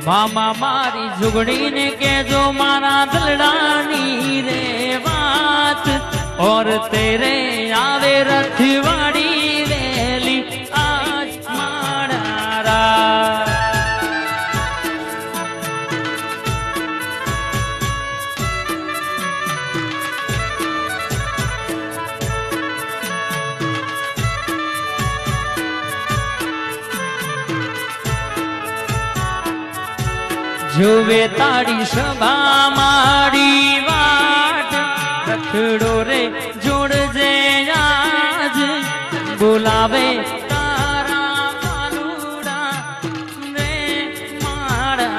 મામા મારી જુગડી ને કેજો મારા દલડાની રે વાત और तेरे आवे रथवाड़ी वेली आज मारा जुवे ताड़ी सभा मारी वाट रखड़ो रे जोड़ जे आज बुलावे तारा मालूड़ा रे मारा